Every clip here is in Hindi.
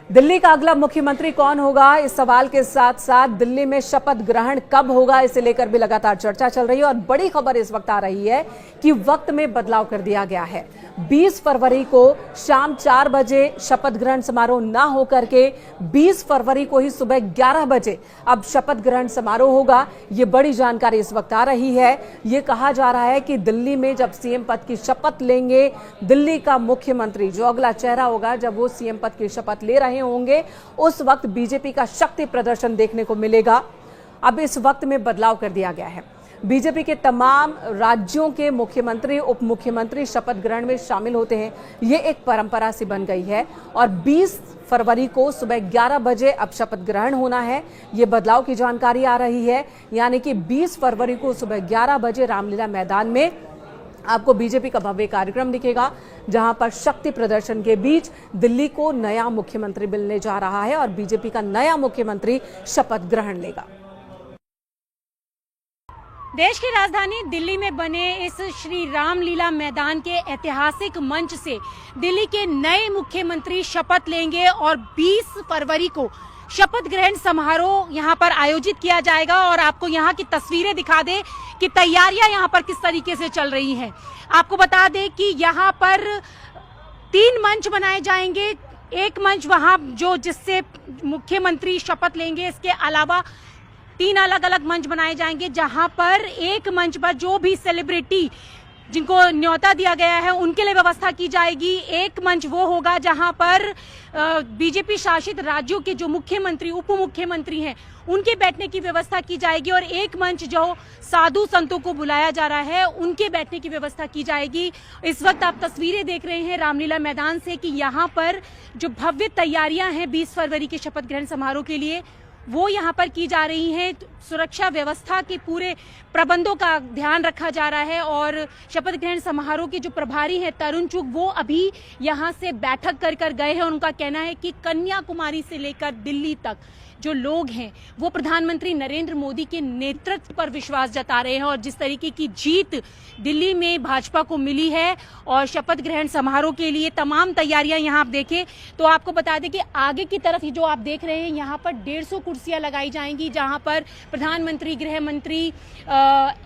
दिल्ली का अगला मुख्यमंत्री कौन होगा, इस सवाल के साथ साथ दिल्ली में शपथ ग्रहण कब होगा, इसे लेकर भी लगातार चर्चा चल रही है। और बड़ी खबर इस वक्त आ रही है कि वक्त में बदलाव कर दिया गया है। 20 फरवरी को शाम 4 बजे शपथ ग्रहण समारोह न होकर के 20 फरवरी को ही सुबह 11 बजे अब शपथ ग्रहण समारोह होगा। ये बड़ी जानकारी इस वक्त आ रही है। ये कहा जा रहा है कि दिल्ली में जब सीएम पद की शपथ लेंगे, दिल्ली का मुख्यमंत्री जो अगला चेहरा होगा, जब वो सीएम पद की शपथ ले रहे होंगे, उस वक्त बीजेपी का शक्ति प्रदर्शन देखने को मिलेगा। अब इस वक्त में बदलाव कर दिया गया है। बीजेपी के तमाम राज्यों के मुख्यमंत्री, उप मुख्यमंत्री शपथ ग्रहण में शामिल होते हैं। ये एक परंपरा सी बन गई है और 20 फरवरी को सुबह 11 बजे अब शपथ ग्रहण होना है। ये बदलाव की जानकारी आ रही है, यानी कि 20 फरवरी को सुबह 11 बजे रामलीला मैदान में आपको बीजेपी का भव्य कार्यक्रम दिखेगा, जहां पर शक्ति प्रदर्शन के बीच दिल्ली को नया मुख्यमंत्री मिलने जा रहा है और बीजेपी का नया मुख्यमंत्री शपथ ग्रहण लेगा। देश की राजधानी दिल्ली में बने इस श्री रामलीला मैदान के ऐतिहासिक मंच से दिल्ली के नए मुख्यमंत्री शपथ लेंगे और 20 फरवरी को शपथ ग्रहण समारोह यहां पर आयोजित किया जाएगा। और आपको यहां की तस्वीरें दिखा दे कि तैयारियां यहां पर किस तरीके से चल रही हैं। आपको बता दें कि यहां पर 3 मंच बनाए जाएंगे। एक मंच वहां जिससे मुख्यमंत्री शपथ लेंगे, इसके अलावा 3 अलग अलग मंच बनाए जाएंगे, जहां पर एक मंच पर जो भी सेलिब्रिटी जिनको न्योता दिया गया है उनके लिए व्यवस्था की जाएगी। एक मंच वो होगा जहां पर बीजेपी शासित राज्यों के जो मुख्यमंत्री, उप मुख्यमंत्री हैं, उनके बैठने की व्यवस्था की जाएगी। और एक मंच जो साधु संतों को बुलाया जा रहा है, उनके बैठने की व्यवस्था की जाएगी। इस वक्त आप तस्वीरें देख रहे हैं रामलीला मैदान से कि यहाँ पर जो भव्य तैयारियां हैं 20 फरवरी के शपथ ग्रहण समारोह के लिए, वो यहाँ पर की जा रही हैं। सुरक्षा व्यवस्था के पूरे प्रबंधों का ध्यान रखा जा रहा है। और शपथ ग्रहण समारोह के जो प्रभारी हैं तरुण चुग, वो अभी यहाँ से बैठक कर गए हैं। उनका कहना है कि कन्याकुमारी से लेकर दिल्ली तक जो लोग हैं वो प्रधानमंत्री नरेंद्र मोदी के नेतृत्व पर विश्वास जता रहे हैं। और जिस तरीके की जीत दिल्ली में भाजपा को मिली है और शपथ ग्रहण समारोह के लिए तमाम तैयारियां यहाँ आप देखें तो आपको बता दें कि आगे की तरफ जो आप देख रहे हैं यहाँ पर 150 कुर्सियां लगाई जाएंगी, जहां पर प्रधानमंत्री, गृह मंत्री,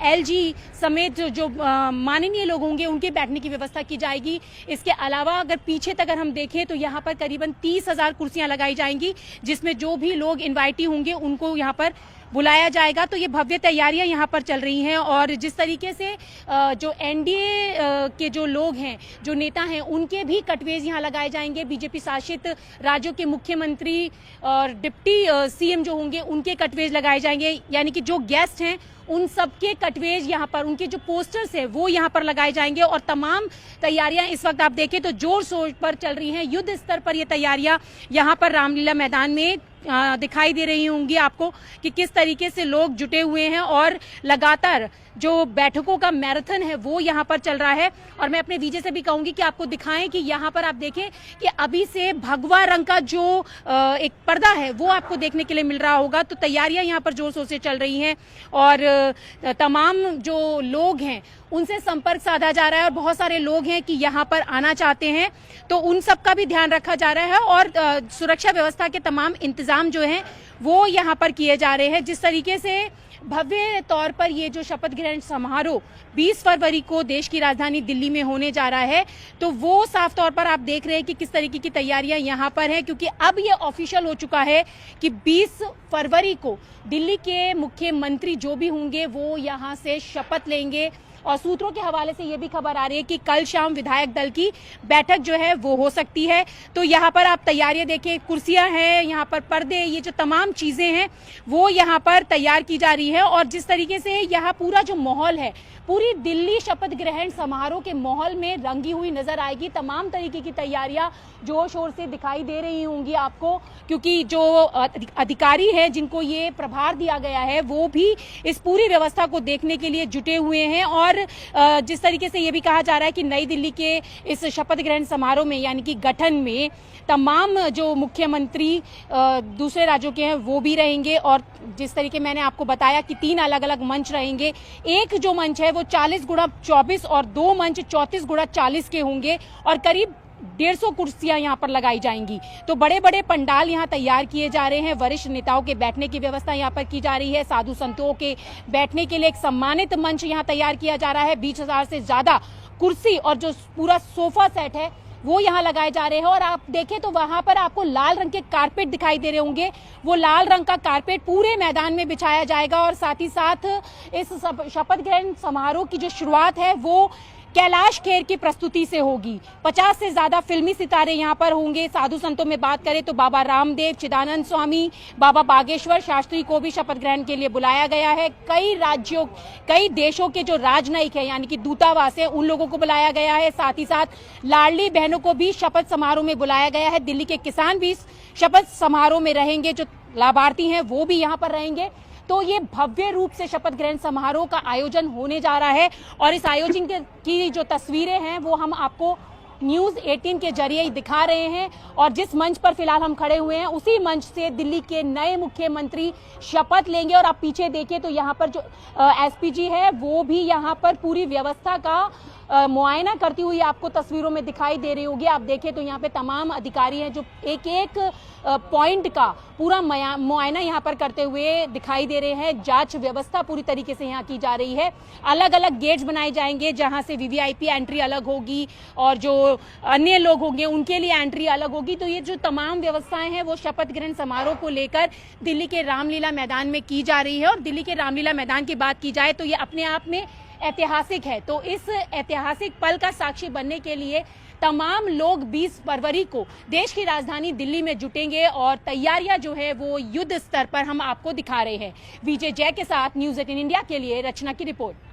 एलजी समेत जो माननीय लोग होंगे उनके बैठने की व्यवस्था की जाएगी। इसके अलावा अगर पीछे तक अगर हम देखें तो यहाँ पर करीबन 30,000 कुर्सियां लगाई जाएंगी, जिसमें जो भी लोग इनवाइटी होंगे उनको यहाँ पर बुलाया जाएगा। तो ये भव्य तैयारियां यहाँ पर चल रही हैं। और जिस तरीके से जो एनडीए के जो लोग हैं, जो नेता हैं, उनके भी कटवेज यहाँ लगाए जाएंगे। बीजेपी शासित राज्यों के मुख्यमंत्री और डिप्टी सीएम जो होंगे उनके कटवेज लगाए जाएंगे, यानी कि जो गेस्ट हैं उन सबके कटवेज यहाँ पर, उनके जो पोस्टर्स हैं वो यहाँ पर लगाए जाएंगे। और तमाम तैयारियां इस वक्त आप देखें तो जोर शोर पर चल रही हैं। युद्ध स्तर पर ये तैयारियां यहाँ पर रामलीला मैदान में दिखाई दे रही होंगी आपको कि किस तरीके से लोग जुटे हुए हैं। और लगातार जो बैठकों का मैराथन है वो यहाँ पर चल रहा है। और मैं अपने विजय से भी कहूंगी कि आपको दिखाएं कि यहाँ पर आप देखें कि अभी से भगवा रंग का जो एक पर्दा है वो आपको देखने के लिए मिल रहा होगा। तो तैयारियां यहाँ पर जोर शोर से चल रही हैं और तमाम जो लोग हैं उनसे संपर्क साधा जा रहा है। और बहुत सारे लोग हैं कि यहाँ पर आना चाहते हैं, तो उन सब का भी ध्यान रखा जा रहा है। और सुरक्षा व्यवस्था के तमाम इंतजाम जो हैं वो यहाँ पर किए जा रहे हैं। जिस तरीके से भव्य तौर पर ये जो शपथ ग्रहण समारोह 20 फरवरी को देश की राजधानी दिल्ली में होने जा रहा है, तो वो साफ तौर पर आप देख रहे हैं कि किस तरीके की तैयारियां यहाँ पर हैं। क्योंकि अब ये ऑफिशियल हो चुका है कि 20 फरवरी को दिल्ली के मुख्यमंत्री जो भी होंगे वो यहाँ से शपथ लेंगे। और सूत्रों के हवाले से ये भी खबर आ रही है कि कल शाम विधायक दल की बैठक जो है वो हो सकती है। तो यहाँ पर आप तैयारियां देखें, कुर्सियां हैं, यहाँ पर पर्दे, ये जो तमाम चीजें हैं वो यहाँ पर तैयार की जा रही है। और जिस तरीके से यहाँ पूरा जो माहौल है, पूरी दिल्ली शपथ ग्रहण समारोह के माहौल में रंगी हुई नजर आएगी। तमाम तरीके की तैयारियां जोर शोर से दिखाई दे रही होंगी आपको, क्योंकि जो अधिकारी है जिनको ये प्रभार दिया गया है वो भी इस पूरी व्यवस्था को देखने के लिए जुटे हुए हैं। और जिस तरीके से ये भी कहा जा रहा है कि नई दिल्ली के इस शपथ ग्रहण समारोह में, यानी कि गठन में, तमाम जो मुख्यमंत्री दूसरे राज्यों के हैं वो भी रहेंगे। और जिस तरीके मैंने आपको बताया कि 3 अलग अलग मंच रहेंगे। एक जो मंच है वो 40 गुणा 24 और 2 मंच 34 गुणा 40 के होंगे। और करीब 150 कुर्सियां यहाँ पर लगाई जाएंगी। तो बड़े बड़े पंडाल यहाँ तैयार किए जा रहे हैं। वरिष्ठ नेताओं के बैठने की व्यवस्था यहाँ पर की जा रही है। साधु संतों के बैठने के लिए एक सम्मानित मंच यहाँ तैयार किया जा रहा है। 20,000 से ज्यादा कुर्सी और जो पूरा सोफा सेट है वो यहाँ लगाए जा रहे हैं। और आप देखें तो वहां पर आपको लाल रंग के कारपेट दिखाई दे रहे होंगे। वो लाल रंग का कारपेट पूरे मैदान में बिछाया जाएगा। और साथ ही साथ इस शपथ ग्रहण समारोह की जो शुरुआत है वो कैलाश खेर की प्रस्तुति से होगी। 50 से ज्यादा फिल्मी सितारे यहाँ पर होंगे। साधु संतों में बात करें तो बाबा रामदेव, चिदानंद स्वामी, बाबा बागेश्वर शास्त्री को भी शपथ ग्रहण के लिए बुलाया गया है। कई राज्यों, कई देशों के जो राजनयिक है यानी कि दूतावास है उन लोगों को बुलाया गया है। साथ ही साथ लाडली बहनों को भी शपथ समारोह में बुलाया गया है। दिल्ली के किसान भी शपथ समारोह में रहेंगे, जो लाभार्थी हैं वो भी यहाँ पर रहेंगे। तो ये भव्य रूप से शपथ ग्रहण समारोह का आयोजन होने जा रहा है। और इस आयोजन की जो तस्वीरें हैं वो हम आपको न्यूज़ 18 के जरिए ही दिखा रहे हैं। और जिस मंच पर फिलहाल हम खड़े हुए हैं उसी मंच से दिल्ली के नए मुख्यमंत्री शपथ लेंगे। और आप पीछे देखिए तो यहाँ पर जो एसपीजी है वो भी यहाँ पर पूरी व्यवस्था का मुआयना करती हुई आपको तस्वीरों में दिखाई दे रही होगी। आप देखें तो यहाँ पे तमाम अधिकारी हैं जो एक एक पॉइंट का पूरा मुआयना यहाँ पर करते हुए दिखाई दे रहे हैं। जांच व्यवस्था पूरी तरीके से यहाँ की जा रही है। अलग अलग गेट्स बनाए जाएंगे जहां से वीवीआईपी एंट्री अलग होगी और जो अन्य लोग होंगे उनके लिए एंट्री अलग होगी। तो ये जो तमाम व्यवस्थाएं हैं वो शपथ ग्रहण समारोह को लेकर दिल्ली के रामलीला मैदान में की जा रही है। और दिल्ली के रामलीला मैदान की बात की जाए तो ये अपने आप में ऐतिहासिक है। तो इस ऐतिहासिक पल का साक्षी बनने के लिए तमाम लोग 20 फरवरी को देश की राजधानी दिल्ली में जुटेंगे। और तैयारियां जो है वो युद्ध स्तर पर हम आपको दिखा रहे हैं। विजय जय के साथ न्यूज़ 18 इंडिया के लिए रचना की रिपोर्ट।